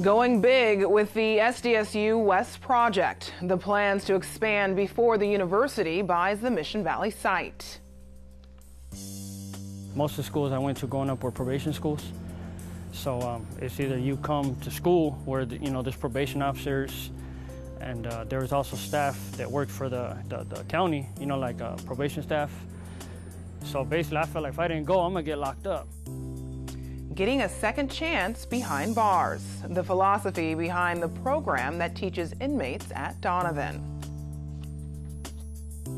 Going big with the SDSU West project. The plans to expand before the university buys the Mission Valley site. Most of the schools I went to growing up were probation schools. So it's either you come to school where, there's probation officers, and there was also staff that worked for the county, like probation staff. So basically I felt like if I didn't go, I'm gonna get locked up. Getting a second chance behind bars. The philosophy behind the program that teaches inmates at Donovan.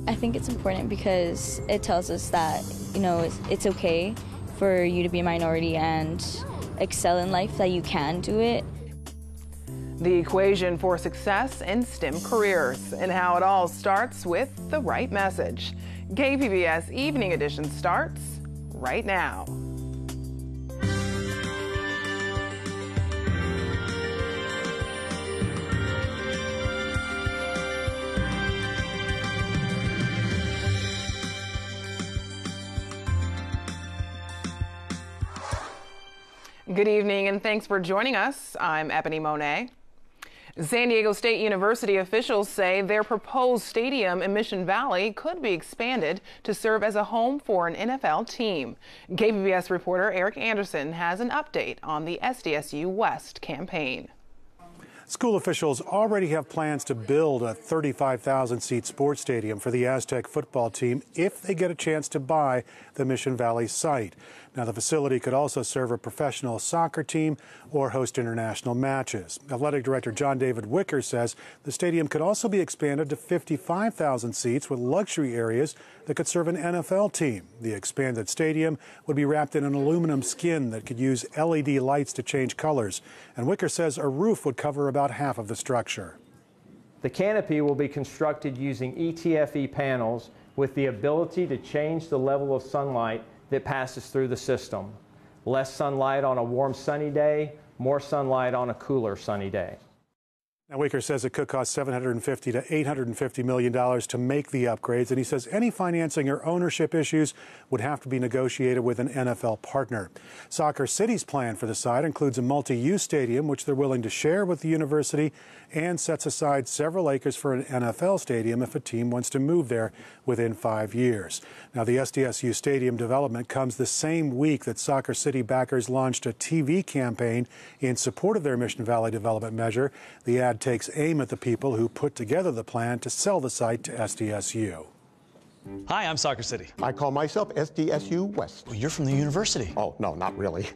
I think it's important because it tells us that, it's okay for you to be a minority and excel in life, that you can do it. The equation for success in STEM careers and how it all starts with the right message. KPBS Evening Edition starts right now. Good evening and thanks for joining us. I'm Ebony Monet. San Diego State University officials say their proposed stadium in Mission Valley could be expanded to serve as a home for an NFL team. KPBS reporter Eric Anderson has an update on the SDSU West campaign. School officials already have plans to build a 35,000-seat sports stadium for the Aztec football team if they get a chance to buy the Mission Valley site. Now, the facility could also serve a professional soccer team or host international matches. Athletic Director John David Wicker says the stadium could also be expanded to 55,000 seats with luxury areas that could serve an NFL team. The expanded stadium would be wrapped in an aluminum skin that could use LED lights to change colors. And Wicker says a roof would cover about half of the structure. The canopy will be constructed using ETFE panels with the ability to change the level of sunlight that passes through the system. Less sunlight on a warm sunny day, more sunlight on a cooler sunny day. Now, Wicker says it could cost $750 to $850 million to make the upgrades, and he says any financing or ownership issues would have to be negotiated with an NFL partner. Soccer City's plan for the site includes a multi-use stadium, which they're willing to share with the university, and sets aside several acres for an NFL stadium if a team wants to move there within 5 years. Now, the SDSU stadium development comes the same week that Soccer City backers launched a TV campaign in support of their Mission Valley development measure. The ad takes aim at the people who put together the plan to sell the site to SDSU. Hi, I'm Soccer City. I call myself SDSU West. Well, you're from the university. Oh, no, not really.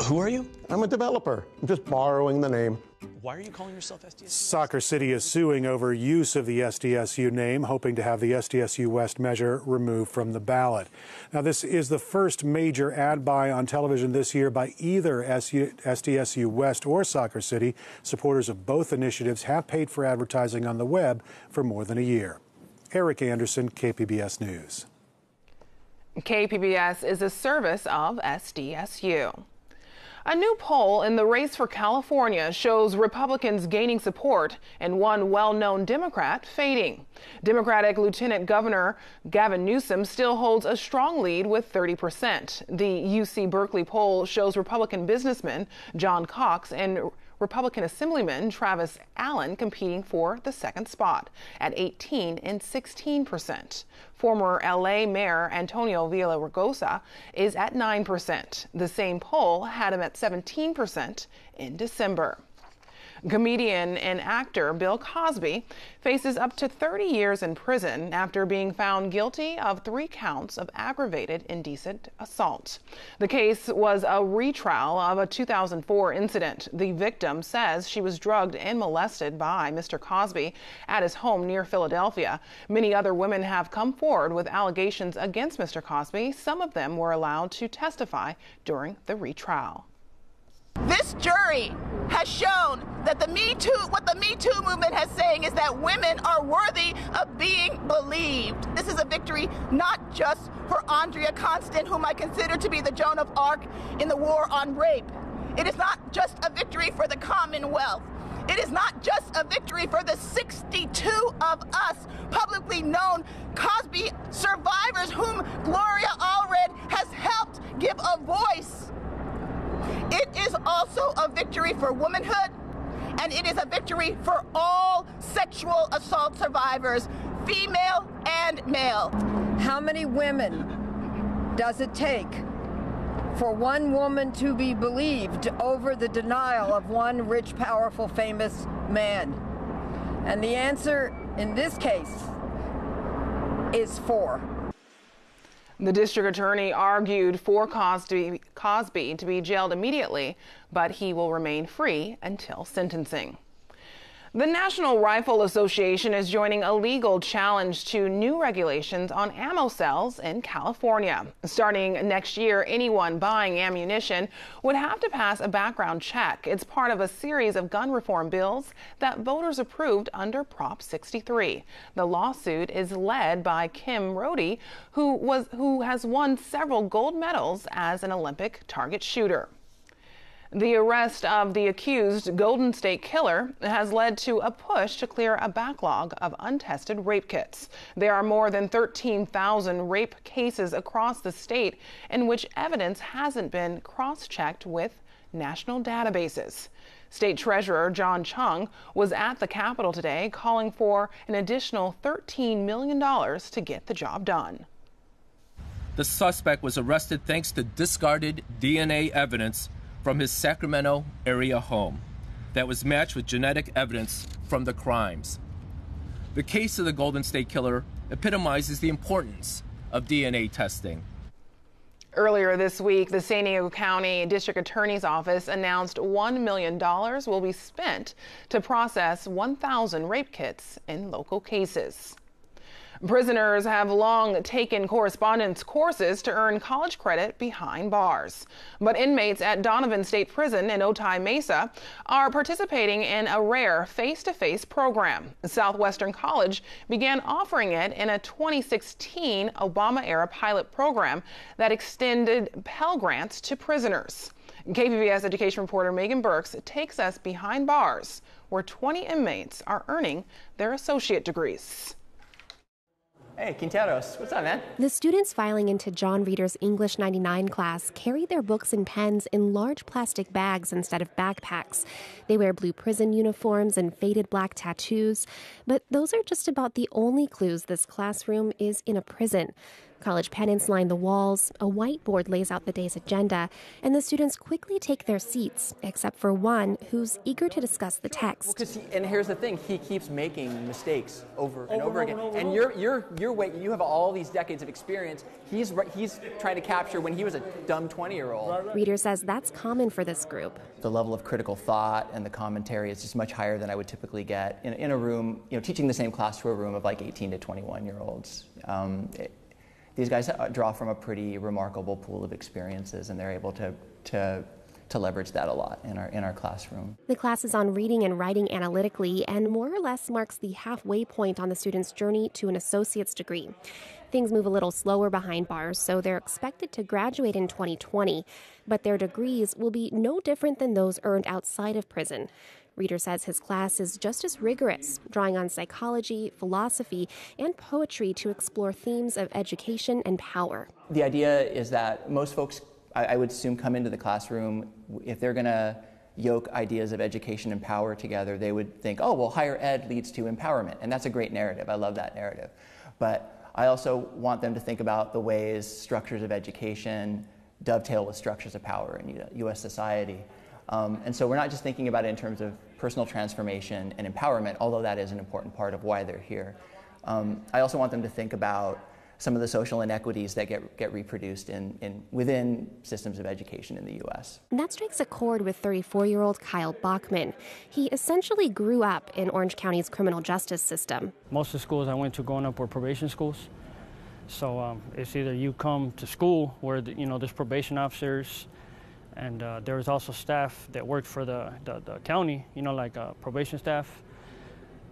Who are you? I'm a developer. I'm just borrowing the name. Why are you calling yourself SDSU? Soccer City is suing over use of the SDSU name, hoping to have the SDSU West measure removed from the ballot. Now, this is the first major ad buy on television this year by either SDSU West or Soccer City. Supporters of both initiatives have paid for advertising on the web for more than a year. Eric Anderson, KPBS News. KPBS is a service of SDSU. A new poll in the race for California shows Republicans gaining support and one well-known Democrat fading. Democratic Lieutenant Governor Gavin Newsom still holds a strong lead with 30%. The UC Berkeley poll shows Republican businessman John Cox and Republican Assemblyman Travis Allen competing for the second spot at 18% and 16%. Former LA Mayor Antonio Villaraigosa is at 9%. The same poll had him at 17% in December. Comedian and actor Bill Cosby faces up to 30 years in prison after being found guilty of 3 counts of aggravated indecent assault. The case was a retrial of a 2004 incident. The victim says she was drugged and molested by Mr. Cosby at his home near Philadelphia. Many other women have come forward with allegations against Mr. Cosby. Some of them were allowed to testify during the retrial. This jury has shown that what the Me Too movement has saying is that women are worthy of being believed. This is a victory not just for Andrea Constant, whom I consider to be the Joan of Arc in the war on rape. It is not just a victory for the Commonwealth. It is not just a victory for the 62 of us publicly known Cosby survivors whom Gloria Allred has helped give a voice. It is also a victory for womanhood, and it is a victory for all sexual assault survivors, female and male. How many women does it take for one woman to be believed over the denial of one rich, powerful, famous man? And the answer in this case is 4. The district attorney argued for Cosby to be jailed immediately, but he will remain free until sentencing. The National Rifle Association is joining a legal challenge to new regulations on ammo sales in California. Starting next year, anyone buying ammunition would have to pass a background check. It's part of a series of gun reform bills that voters approved under Prop 63. The lawsuit is led by Kim Rody, who has won several gold medals as an Olympic target shooter. The arrest of the accused Golden State Killer has led to a push to clear a backlog of untested rape kits. There are more than 13,000 rape cases across the state in which evidence hasn't been cross-checked with national databases. State Treasurer John Chung was at the Capitol today calling for an additional $13 million to get the job done. The suspect was arrested thanks to discarded DNA evidence from his Sacramento area home that was matched with genetic evidence from the crimes. The case of the Golden State Killer epitomizes the importance of DNA testing. Earlier this week, the San Diego County District Attorney's Office announced $1 million will be spent to process 1,000 rape kits in local cases. Prisoners have long taken correspondence courses to earn college credit behind bars. But inmates at Donovan State Prison in Otay Mesa are participating in a rare face-to-face program. Southwestern College began offering it in a 2016 Obama-era pilot program that extended Pell Grants to prisoners. KPBS education reporter Megan Burks takes us behind bars, where 20 inmates are earning their associate degrees. Hey, Quinteros, what's up, man? The students filing into John Reeder's English 99 class carry their books and pens in large plastic bags instead of backpacks. They wear blue prison uniforms and faded black tattoos, but those are just about the only clues this classroom is in a prison. College pennants line the walls, a whiteboard lays out the day's agenda, and the students quickly take their seats, except for one who's eager to discuss the text. And here's the thing, he keeps making mistakes over and over again. And you have all these decades of experience. He's trying to capture when he was a dumb 20-year-old. Reeder says that's common for this group. The level of critical thought and the commentary is just much higher than I would typically get in a room, teaching the same class to a room of like 18 to 21-year-olds. These guys draw from a pretty remarkable pool of experiences, and they're able to leverage that a lot in our classroom. The class is on reading and writing analytically and more or less marks the halfway point on the student's journey to an associate's degree. Things move a little slower behind bars, so they're expected to graduate in 2020, but their degrees will be no different than those earned outside of prison. Reeder says his class is just as rigorous, drawing on psychology, philosophy, and poetry to explore themes of education and power. The idea is that most folks, I would assume, come into the classroom, if they're going to yoke ideas of education and power together, they would think, oh, well, higher ed leads to empowerment. And that's a great narrative. I love that narrative. But I also want them to think about the ways structures of education dovetail with structures of power in U.S. society. And so we're not just thinking about it in terms of personal transformation and empowerment, although that is an important part of why they're here. I also want them to think about some of the social inequities that get reproduced within systems of education in the U.S. That strikes a chord with 34-year-old Kyle Bachman. He essentially grew up in Orange County's criminal justice system. Most of the schools I went to growing up were probation schools. So it's either you come to school where there's probation officers, and there was also staff that worked for the county, like probation staff.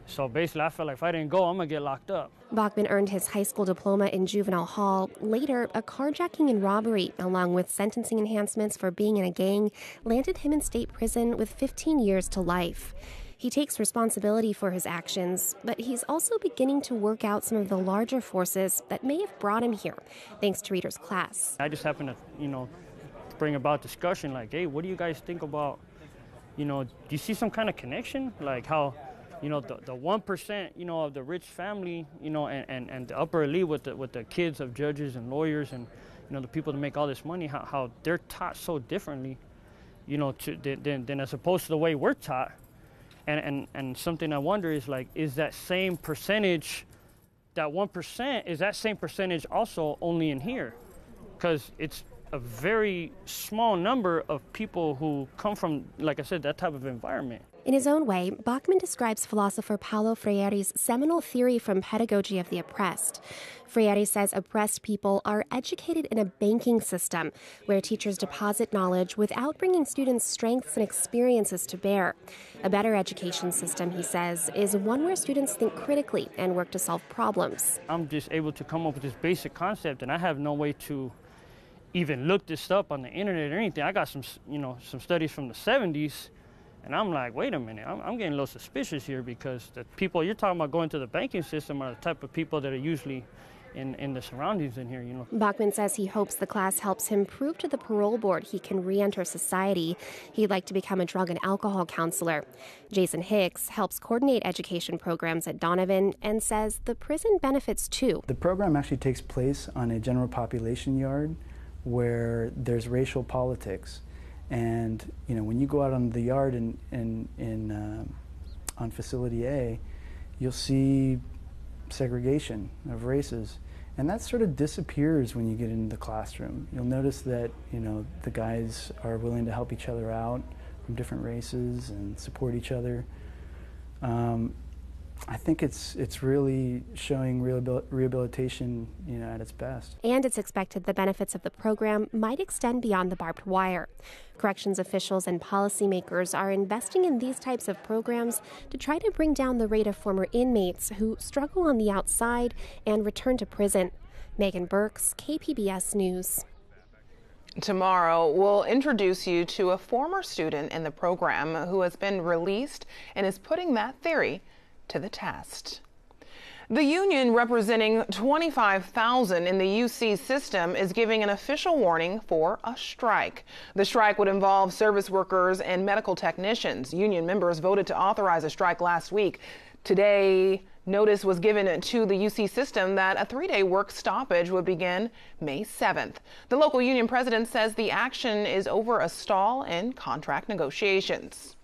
So basically, I felt like if I didn't go, I'm going to get locked up. Bachman earned his high school diploma in juvenile hall. Later, a carjacking and robbery, along with sentencing enhancements for being in a gang, landed him in state prison with 15 years to life. He takes responsibility for his actions, but he's also beginning to work out some of the larger forces that may have brought him here, thanks to Reeder's class. I just happened to, bring about discussion like, hey, what do you guys think about, you know, do you see some kind of connection? Like how, you know, the 1%, you know, of the rich family, you know, and the upper elite with the kids of judges and lawyers and, you know, the people that make all this money, how they're taught so differently, you know, than as opposed to the way we're taught. And something I wonder is, like, is that same percentage, that 1%, is that same percentage also only in here? Because it's a very small number of people who come from, like I said, that type of environment. In his own way, Bachman describes philosopher Paulo Freire's seminal theory from Pedagogy of the Oppressed. Freire says oppressed people are educated in a banking system where teachers deposit knowledge without bringing students' strengths and experiences to bear. A better education system, he says, is one where students think critically and work to solve problems. I'm just able to come up with this basic concept, and I have no way to even look this up on the internet or anything. I got some studies from the 70s. And I'm like, wait a minute, I'm getting a little suspicious here, because the people you're talking about going to the banking system are the type of people that are usually in the surroundings in here, you know. Bachman says he hopes the class helps him prove to the parole board he can re-enter society. He'd like to become a drug and alcohol counselor. Jason Hicks helps coordinate education programs at Donovan and says the prison benefits too. The program actually takes place on a general population yard where there's racial politics. And, you know, when you go out on the yard on Facility A, you'll see segregation of races. And that sort of disappears when you get into the classroom. You'll notice that, you know, the guys are willing to help each other out from different races and support each other. I think it's really showing rehabilitation, you know, at its best. And it's expected the benefits of the program might extend beyond the barbed wire. Corrections officials and policymakers are investing in these types of programs to try to bring down the rate of former inmates who struggle on the outside and return to prison. Megan Burks, KPBS News. Tomorrow, we'll introduce you to a former student in the program who has been released and is putting that theory to the test. The union representing 25,000 in the UC system is giving an official warning for a strike. The strike would involve service workers and medical technicians. Union members voted to authorize a strike last week. Today, notice was given to the UC system that a 3-day work stoppage would begin May 7th. The local union president says the action is over a stall in contract negotiations.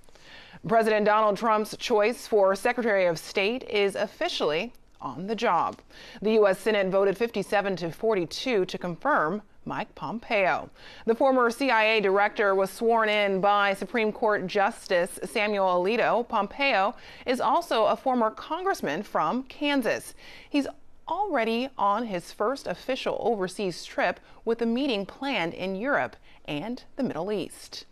President Donald Trump's choice for Secretary of State is officially on the job. The U.S. Senate voted 57-42 to confirm Mike Pompeo. The former CIA director was sworn in by Supreme Court Justice Samuel Alito. Pompeo is also a former congressman from Kansas. He's already on his first official overseas trip with a meeting planned in Europe and the Middle East.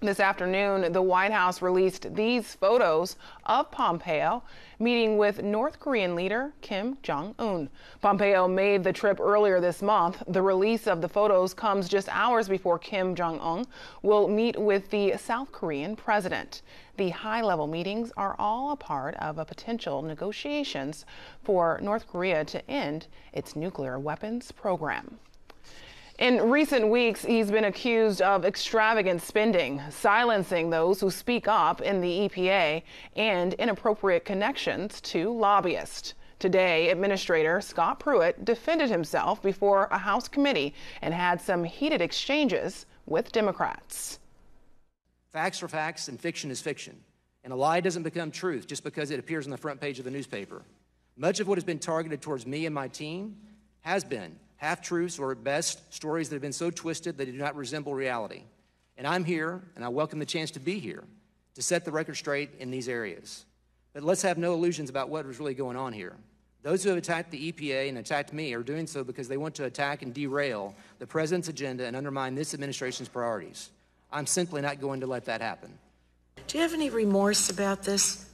This afternoon, the White House released these photos of Pompeo meeting with North Korean leader Kim Jong-un. Pompeo made the trip earlier this month. The release of the photos comes just hours before Kim Jong-un will meet with the South Korean president. The high-level meetings are all a part of a potential negotiations for North Korea to end its nuclear weapons program. In recent weeks, he's been accused of extravagant spending, silencing those who speak up in the EPA, and inappropriate connections to lobbyists. Today, Administrator Scott Pruitt defended himself before a House committee and had some heated exchanges with Democrats. Facts are facts and fiction is fiction. And a lie doesn't become truth just because it appears on the front page of the newspaper. Much of what has been targeted towards me and my team has been half-truths, or at best, stories that have been so twisted they do not resemble reality. And I'm here, and I welcome the chance to be here, to set the record straight in these areas. But let's have no illusions about what was really going on here. Those who have attacked the EPA and attacked me are doing so because they want to attack and derail the president's agenda and undermine this administration's priorities. I'm simply not going to let that happen. Do you have any remorse about this?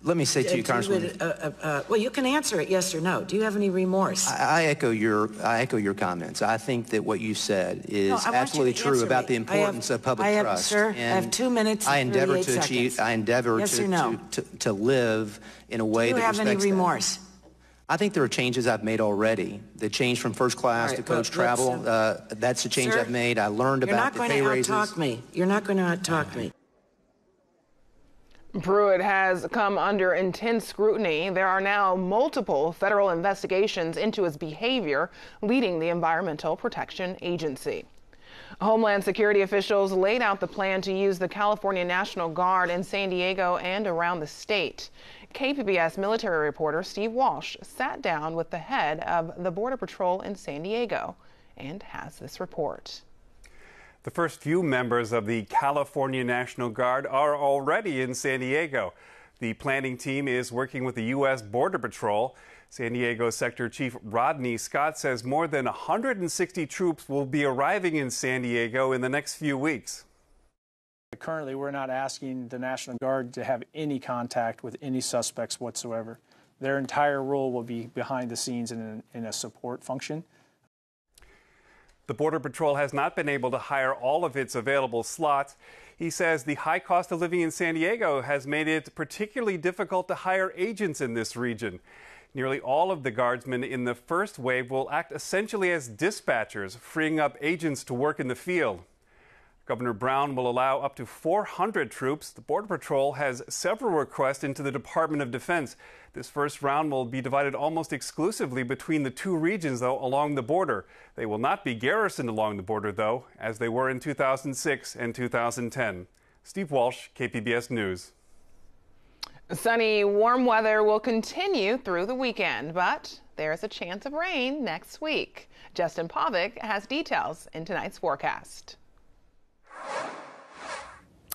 Let me say to you, Congresswoman. Well, you can answer it yes or no. Do you have any remorse? I echo your comments. I think that what you said is absolutely true about the importance of public trust. Sir, I have 2 minutes and 38 seconds. I endeavor to live in a way that respects that. Do you have any remorse? I think there are changes I've made already. The change from first class to coach travel, that's the change I've made. I learned about the pay raises. You're not going to out-talk me. You're not going to out-talk me. Pruitt has come under intense scrutiny. There are now multiple federal investigations into his behavior, leading the Environmental Protection Agency. Homeland Security officials laid out the plan to use the California National Guard in San Diego and around the state. KPBS military reporter Steve Walsh sat down with the head of the Border Patrol in San Diego and has this report. The first few members of the California National Guard are already in San Diego. The planning team is working with the U.S. Border Patrol. San Diego Sector Chief Rodney Scott says more than 160 troops will be arriving in San Diego in the next few weeks. Currently, we're not asking the National Guard to have any contact with any suspects whatsoever. Their entire role will be behind the scenes in a support function. The Border Patrol has not been able to hire all of its available slots. He says the high cost of living in San Diego has made it particularly difficult to hire agents in this region. Nearly all of the guardsmen in the first wave will act essentially as dispatchers, freeing up agents to work in the field. Governor Brown will allow up to 400 troops. The Border Patrol has several requests into the Department of Defense. This first round will be divided almost exclusively between the two regions, though, along the border. They will not be garrisoned along the border, though, as they were in 2006 and 2010. Steve Walsh, KPBS News. Sunny, warm weather will continue through the weekend, but there's a chance of rain next week. Justin Pavic has details in tonight's forecast.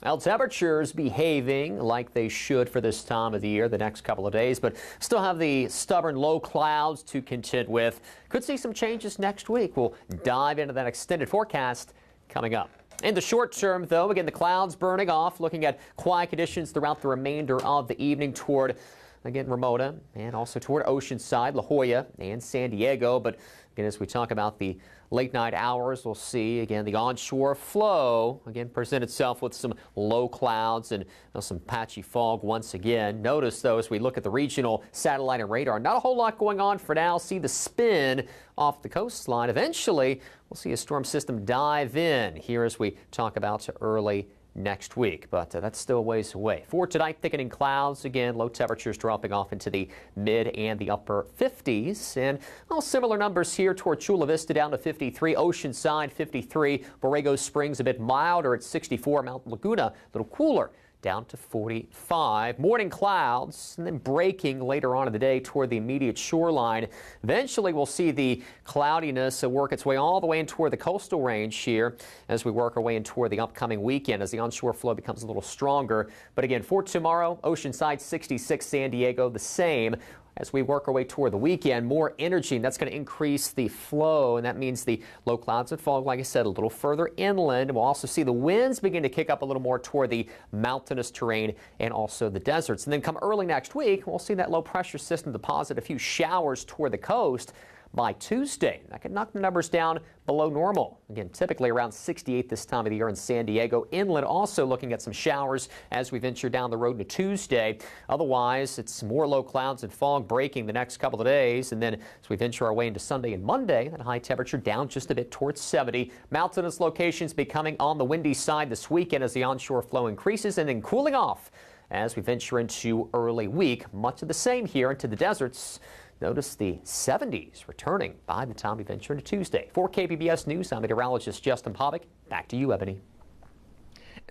Well, temperatures behaving like they should for this time of the year the next couple of days, but still have the stubborn low clouds to contend with. Could see some changes next week. We'll dive into that extended forecast coming up. In the short term, though, again, the clouds burning off, looking at quiet conditions throughout the remainder of the evening toward, again, Ramona and also toward Oceanside, La Jolla, and San Diego. But again, as we talk about the late night hours, we'll see again the onshore flow again present itself with some low clouds and some patchy fog once again. Notice, though, as we look at the regional satellite and radar, not a whole lot going on for now. See the spin off the coastline. Eventually, we'll see a storm system dive in here as we talk about early next week, but that's still a ways away. For tonight, thickening clouds. Again, low temperatures dropping off into the mid and the upper 50s. And similar numbers here toward Chula Vista down to 53, Oceanside 53, Borrego Springs a bit milder at 64, Mount Laguna a little cooler down to 45. Morning clouds and then breaking later on in the day toward the immediate shoreline. Eventually we'll see the cloudiness work its way all the way in toward the coastal range here as we work our way in toward the upcoming weekend as the onshore flow becomes a little stronger. But again, for tomorrow, Oceanside 66, San Diego the same. As we work our way toward the weekend, more energy, and that's going to increase the flow, and that means the low clouds and fog, like I said, a little further inland. We'll also see the winds begin to kick up a little more toward the mountainous terrain and also the deserts. And then come early next week, we'll see that low pressure system deposit a few showers toward the coast. By Tuesday, that could knock the numbers down below normal. Again, typically around 68 this time of the year in San Diego. Inland also looking at some showers as we venture down the road to Tuesday. Otherwise, it's more low clouds and fog breaking the next couple of days. And then as we venture our way into Sunday and Monday, that high temperature down just a bit towards 70. Mountainous locations becoming on the windy side this weekend as the onshore flow increases and then cooling off as we venture into early week. Much of the same here into the deserts. Notice the 70s returning by the time we venture into Tuesday. For KPBS News, I'm meteorologist Justin Pavic. Back to you, Ebony.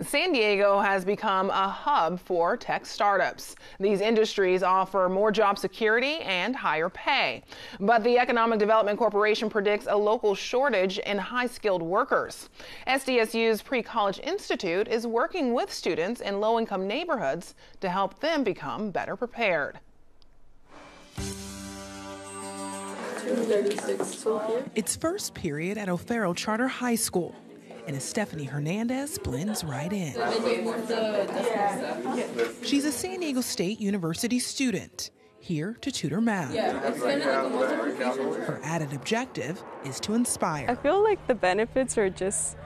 San Diego has become a hub for tech startups. These industries offer more job security and higher pay. But the Economic Development Corporation predicts a local shortage in high-skilled workers. SDSU's Pre-College Institute is working with students in low-income neighborhoods to help them become better prepared. It's first period at O'Farrell Charter High School, and Stephanie Hernandez blends right in. She's a San Diego State University student, here to tutor math. Her added objective is to inspire. I feel like the benefits are just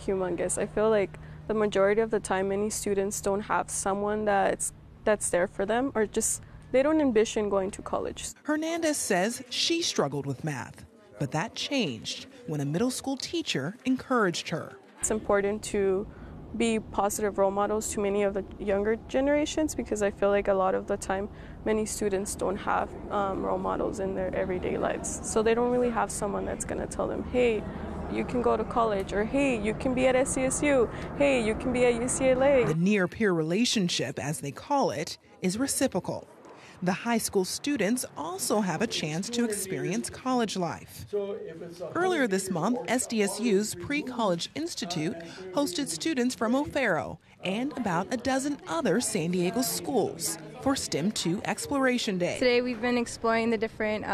humongous. I feel like the majority of the time many students don't have someone that's there for them, or just they don't envision going to college. Hernandez says she struggled with math, but that changed when a middle school teacher encouraged her. It's important to be positive role models to many of the younger generations, because I feel like a lot of the time many students don't have role models in their everyday lives. So they don't really have someone that's going to tell them, hey, you can go to college, or hey, you can be at SCSU, hey, you can be at UCLA. The near-peer relationship, as they call it, is reciprocal. The high school students also have a chance to experience college life. Earlier this month, SDSU's Pre-College Institute hosted students from O'Farrell and about a dozen other San Diego schools for STEM 2 Exploration Day. Today we've been exploring the different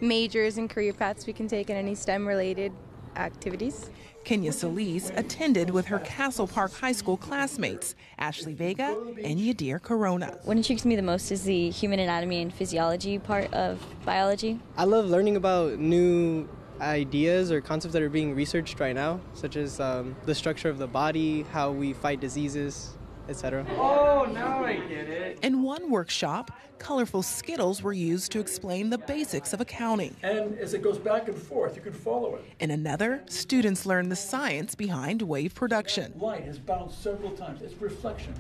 majors and career paths we can take in any STEM-related activities. Kenya Solis attended with her Castle Park High School classmates, Ashley Vega and Yadir Corona. What intrigues me the most is the human anatomy and physiology part of biology. I love learning about new ideas or concepts that are being researched right now, such as the structure of the body, how we fight diseases, etc. Oh, now I get it. In one workshop, colorful Skittles were used to explain the basics of accounting. And as it goes back and forth, you can follow it. In another, students learned the science behind wave production. Light has bounced several times. It's reflection.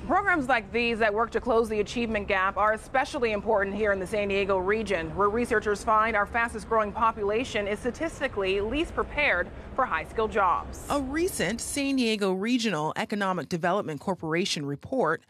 Programs like these that work to close the achievement gap are especially important here in the San Diego region, where researchers find our fastest growing population is statistically least prepared for high-skilled jobs. A recent San Diego Regional Economic Development Corporation report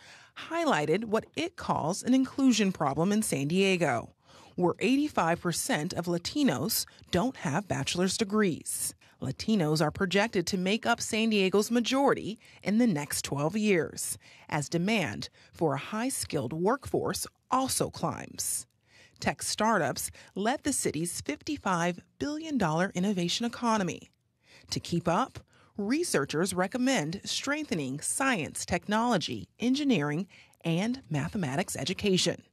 highlighted what it calls an inclusion problem in San Diego, where 85% of Latinos don't have bachelor's degrees. Latinos are projected to make up San Diego's majority in the next 12 years, as demand for a high-skilled workforce also climbs. Tech startups led the city's $55 billion innovation economy. To keep up, researchers recommend strengthening science, technology, engineering, and mathematics education.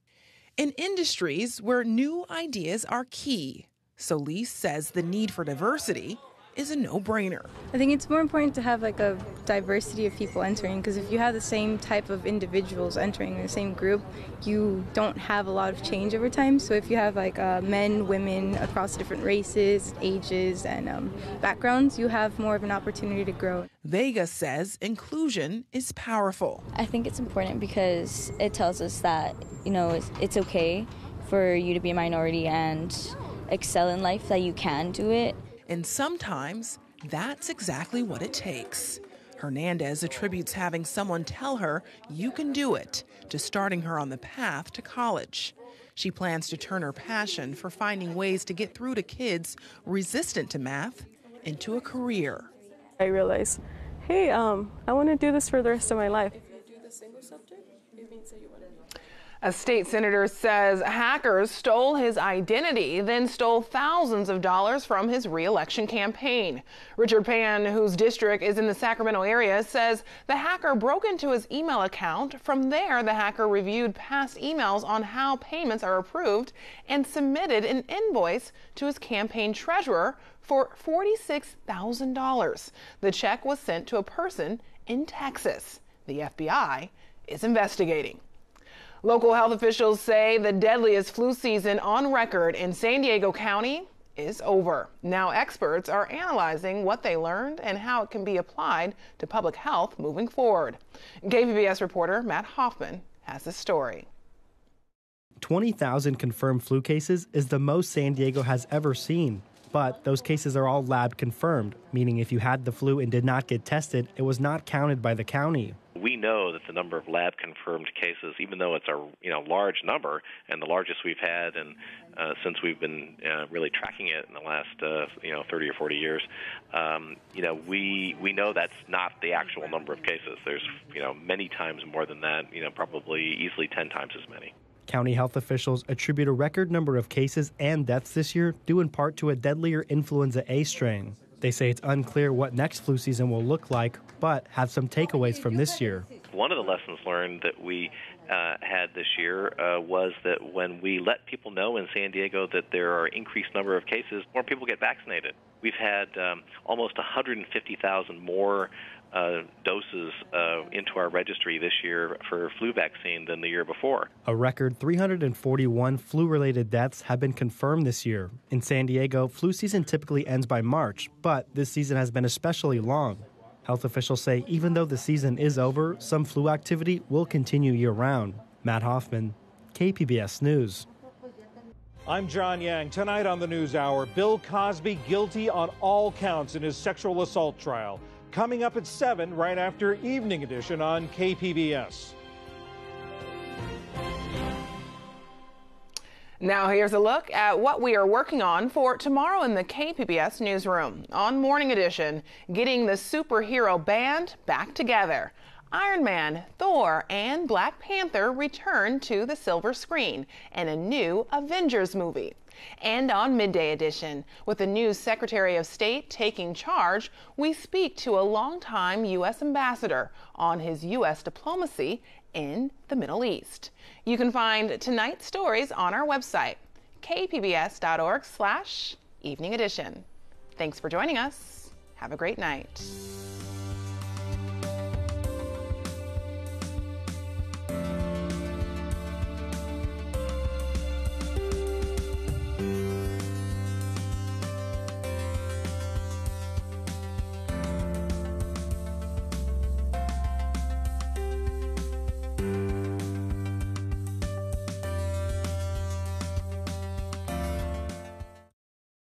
In industries where new ideas are key, Solis says the need for diversity is a no-brainer. I think it's more important to have like a diversity of people entering, because if you have the same type of individuals entering the same group, you don't have a lot of change over time. So if you have like men, women across different races, ages, and backgrounds, you have more of an opportunity to grow. Vega says inclusion is powerful. I think it's important because it tells us that, it's okay for you to be a minority and excel in life, that you can do it. And sometimes that's exactly what it takes. Hernandez attributes having someone tell her you can do it to starting her on the path to college. She plans to turn her passion for finding ways to get through to kids resistant to math into a career. I realized, hey, I want to do this for the rest of my life. A state senator says hackers stole his identity, then stole thousands of dollars from his re-election campaign. Richard Pan, whose district is in the Sacramento area, says the hacker broke into his email account. From there, the hacker reviewed past emails on how payments are approved and submitted an invoice to his campaign treasurer for $46,000. The check was sent to a person in Texas. The FBI is investigating. Local health officials say the deadliest flu season on record in San Diego County is over. Now experts are analyzing what they learned and how it can be applied to public health moving forward. KPBS reporter Matt Hoffman has the story. 20,000 confirmed flu cases is the most San Diego has ever seen. But those cases are all lab confirmed, meaning if you had the flu and did not get tested, it was not counted by the county. We know that the number of lab-confirmed cases, even though it's a large number and the largest we've had, and since we've been really tracking it in the last 30 or 40 years, we know that's not the actual number of cases. There's many times more than that. Probably easily 10 times as many. County health officials attribute a record number of cases and deaths this year due in part to a deadlier influenza A strain. They say it's unclear what next flu season will look like, but have some takeaways from this year. One of the lessons learned that we had this year was that when we let people know in San Diego that there are increased number of cases, more people get vaccinated. we've had almost 150,000 more doses into our registry this year for flu vaccine than the year before. A record 341 flu-related deaths have been confirmed this year. In San Diego, flu season typically ends by March, but this season has been especially long. Health officials say even though the season is over, some flu activity will continue year-round. Matt Hoffman, KPBS News. I'm John Yang. Tonight on the NewsHour, Bill Cosby guilty on all counts in his sexual assault trial. Coming up at 7, right after Evening Edition on KPBS. Now here's a look at what we are working on for tomorrow in the KPBS newsroom. On Morning Edition, getting the superhero band back together. Iron Man, Thor, and Black Panther return to the silver screen in a new Avengers movie. And on Midday Edition, with the new Secretary of State taking charge, we speak to a longtime U.S. ambassador on his U.S. diplomacy in the Middle East. You can find tonight's stories on our website, kpbs.org/evening edition. Thanks for joining us. Have a great night.